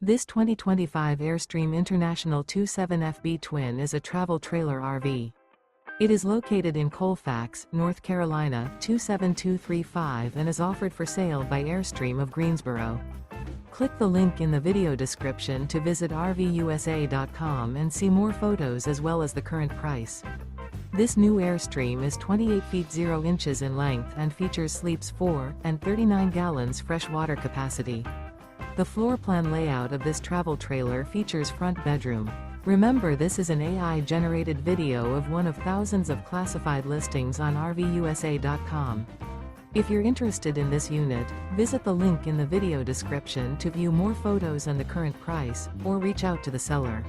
This 2025 Airstream International 27FB Twin is a travel trailer RV. It is located in Colfax, North Carolina 27235 and is offered for sale by Airstream of Greensboro. Click the link in the video description to visit RVUSA.com and see more photos as well as the current price. This new Airstream is 28 feet 0 inches in length and features sleeps 4 and 39 gallons fresh water capacity. The floor plan layout of this travel trailer features front bedroom. Remember, this is an AI-generated video of one of thousands of classified listings on RVUSA.com. If you're interested in this unit, visit the link in the video description to view more photos and the current price, or reach out to the seller.